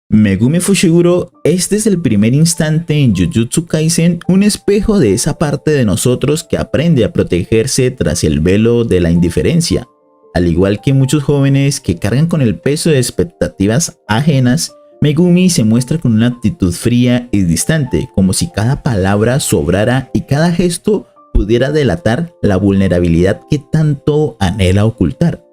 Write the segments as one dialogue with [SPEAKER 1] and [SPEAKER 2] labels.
[SPEAKER 1] Megumi Fushiguro es desde el primer instante en Jujutsu Kaisen un espejo de esa parte de nosotros que aprende a protegerse tras el velo de la indiferencia. Al igual que muchos jóvenes que cargan con el peso de expectativas ajenas, Megumi se muestra con una actitud fría y distante, como si cada palabra sobrara y cada gesto pudiera delatar la vulnerabilidad que tanto anhela ocultar.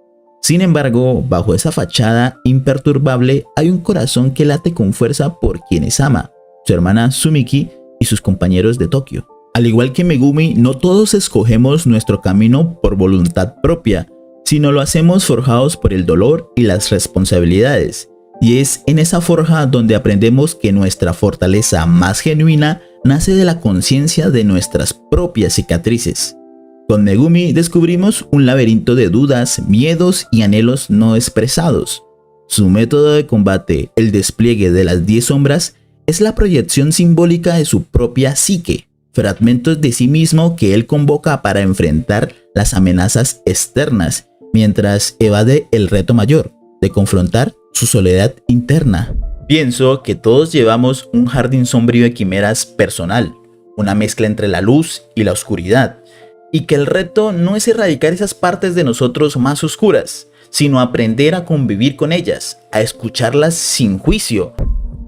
[SPEAKER 1] Sin embargo, bajo esa fachada imperturbable hay un corazón que late con fuerza por quienes ama, su hermana Sumiki y sus compañeros de Tokio. Al igual que Megumi, no todos escogemos nuestro camino por voluntad propia, sino lo hacemos forjados por el dolor y las responsabilidades. Y es en esa forja donde aprendemos que nuestra fortaleza más genuina nace de la conciencia de nuestras propias cicatrices. Con Megumi descubrimos un laberinto de dudas, miedos y anhelos no expresados. Su método de combate, el despliegue de las 10 sombras, es la proyección simbólica de su propia psique, fragmentos de sí mismo que él convoca para enfrentar las amenazas externas, mientras evade el reto mayor, de confrontar su soledad interna. Pienso que todos llevamos un jardín sombrío de quimeras personal, una mezcla entre la luz y la oscuridad, y que el reto no es erradicar esas partes de nosotros más oscuras, sino aprender a convivir con ellas, a escucharlas sin juicio.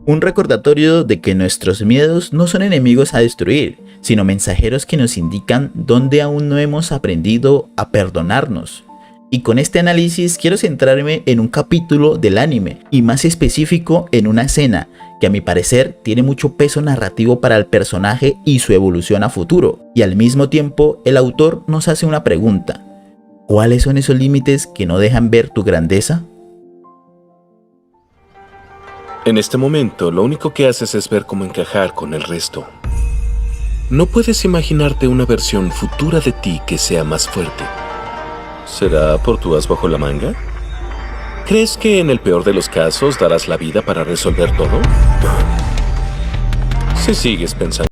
[SPEAKER 1] Un recordatorio de que nuestros miedos no son enemigos a destruir, sino mensajeros que nos indican dónde aún no hemos aprendido a perdonarnos. Y con este análisis quiero centrarme en un capítulo del anime, y más específico en una escena que a mi parecer tiene mucho peso narrativo para el personaje y su evolución a futuro. Y al mismo tiempo el autor nos hace una pregunta: ¿cuáles son esos límites que no dejan ver tu grandeza?
[SPEAKER 2] En este momento lo único que haces es ver cómo encajar con el resto. No puedes imaginarte una versión futura de ti que sea más fuerte. ¿Será por tu as bajo la manga? ¿Crees que en el peor de los casos darás la vida para resolver todo? Si sigues pensando...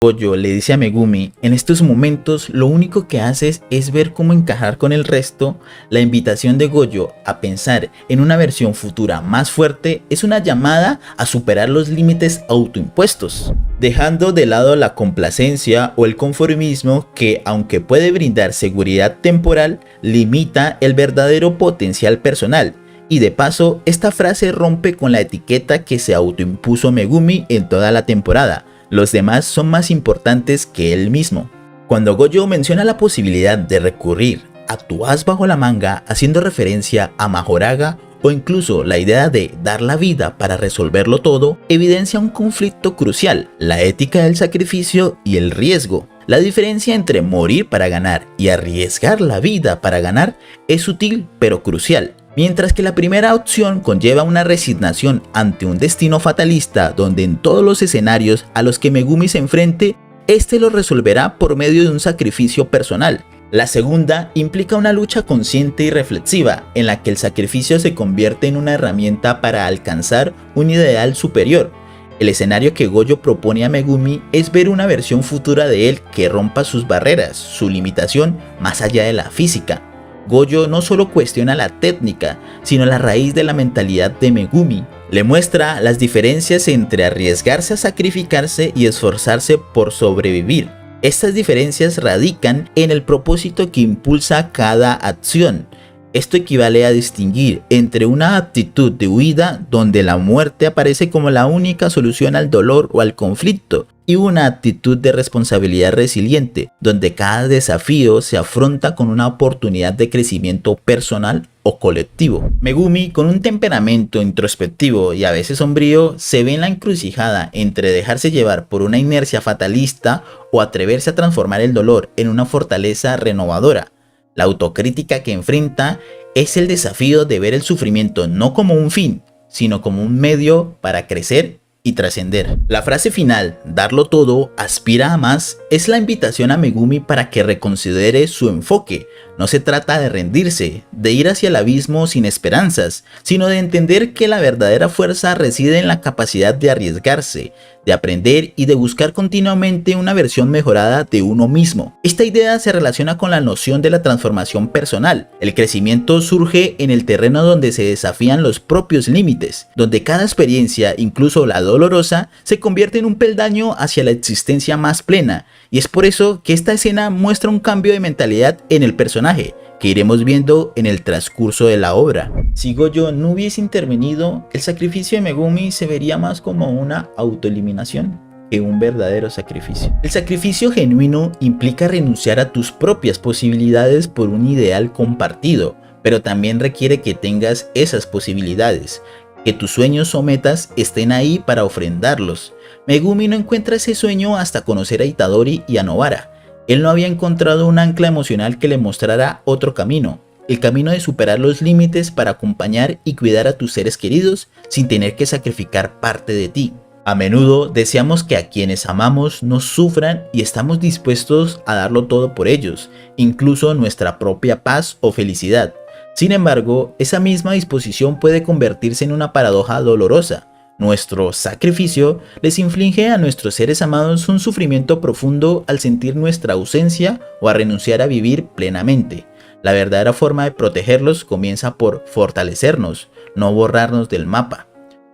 [SPEAKER 1] Gojo le dice a Megumi: en estos momentos lo único que haces es ver cómo encajar con el resto. La invitación de Gojo a pensar en una versión futura más fuerte es una llamada a superar los límites autoimpuestos, dejando de lado la complacencia o el conformismo que, aunque puede brindar seguridad temporal, limita el verdadero potencial personal. Y de paso, esta frase rompe con la etiqueta que se autoimpuso Megumi en toda la temporada: los demás son más importantes que él mismo. Cuando Gojo menciona la posibilidad de recurrir a tu as bajo la manga, haciendo referencia a Majoraga, o incluso la idea de dar la vida para resolverlo todo, evidencia un conflicto crucial: la ética del sacrificio y el riesgo. La diferencia entre morir para ganar y arriesgar la vida para ganar es sutil pero crucial. Mientras que la primera opción conlleva una resignación ante un destino fatalista donde en todos los escenarios a los que Megumi se enfrente, este lo resolverá por medio de un sacrificio personal. La segunda implica una lucha consciente y reflexiva, en la que el sacrificio se convierte en una herramienta para alcanzar un ideal superior. El escenario que Gojo propone a Megumi es ver una versión futura de él que rompa sus barreras, su limitación más allá de la física. Gojo no solo cuestiona la técnica, sino la raíz de la mentalidad de Megumi. Le muestra las diferencias entre arriesgarse a sacrificarse y esforzarse por sobrevivir. Estas diferencias radican en el propósito que impulsa cada acción. Esto equivale a distinguir entre una actitud de huida, donde la muerte aparece como la única solución al dolor o al conflicto, y una actitud de responsabilidad resiliente, donde cada desafío se afronta con una oportunidad de crecimiento personal o colectivo. Megumi, con un temperamento introspectivo y a veces sombrío, se ve en la encrucijada entre dejarse llevar por una inercia fatalista o atreverse a transformar el dolor en una fortaleza renovadora. La autocrítica que enfrenta es el desafío de ver el sufrimiento no como un fin, sino como un medio para crecer y trascender. La frase final, darlo todo, aspira a más, es la invitación a Megumi para que reconsidere su enfoque. No se trata de rendirse, de ir hacia el abismo sin esperanzas, sino de entender que la verdadera fuerza reside en la capacidad de arriesgarse, de aprender y de buscar continuamente una versión mejorada de uno mismo. Esta idea se relaciona con la noción de la transformación personal. El crecimiento surge en el terreno donde se desafían los propios límites, donde cada experiencia, incluso la dolorosa, se convierte en un peldaño hacia la existencia más plena, y es por eso que esta escena muestra un cambio de mentalidad en el personaje, que iremos viendo en el transcurso de la obra. Si Gojo no hubiese intervenido, el sacrificio de Megumi se vería más como una autoeliminación que un verdadero sacrificio. El sacrificio genuino implica renunciar a tus propias posibilidades por un ideal compartido, pero también requiere que tengas esas posibilidades, que tus sueños o metas estén ahí para ofrendarlos. Megumi no encuentra ese sueño hasta conocer a Itadori y a Nobara. Él no había encontrado un ancla emocional que le mostrara otro camino, el camino de superar los límites para acompañar y cuidar a tus seres queridos sin tener que sacrificar parte de ti. A menudo deseamos que a quienes amamos no sufran y estamos dispuestos a darlo todo por ellos, incluso nuestra propia paz o felicidad. Sin embargo, esa misma disposición puede convertirse en una paradoja dolorosa. Nuestro sacrificio les inflige a nuestros seres amados un sufrimiento profundo al sentir nuestra ausencia o a renunciar a vivir plenamente. La verdadera forma de protegerlos comienza por fortalecernos, no borrarnos del mapa.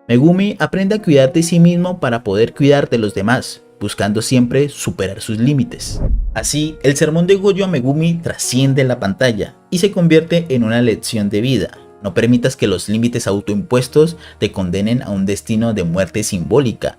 [SPEAKER 1] Megumi aprende a cuidar de sí mismo para poder cuidar de los demás, buscando siempre superar sus límites. Así, el sermón de Gojo a Megumi trasciende la pantalla y se convierte en una lección de vida. No permitas que los límites autoimpuestos te condenen a un destino de muerte simbólica.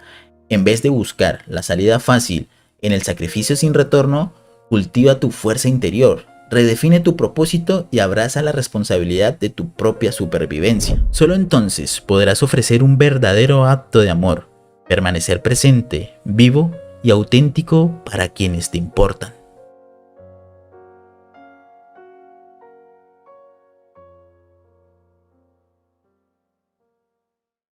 [SPEAKER 1] En vez de buscar la salida fácil en el sacrificio sin retorno, cultiva tu fuerza interior, redefine tu propósito y abraza la responsabilidad de tu propia supervivencia. Solo entonces podrás ofrecer un verdadero acto de amor, permanecer presente, vivo y auténtico para quienes te importan.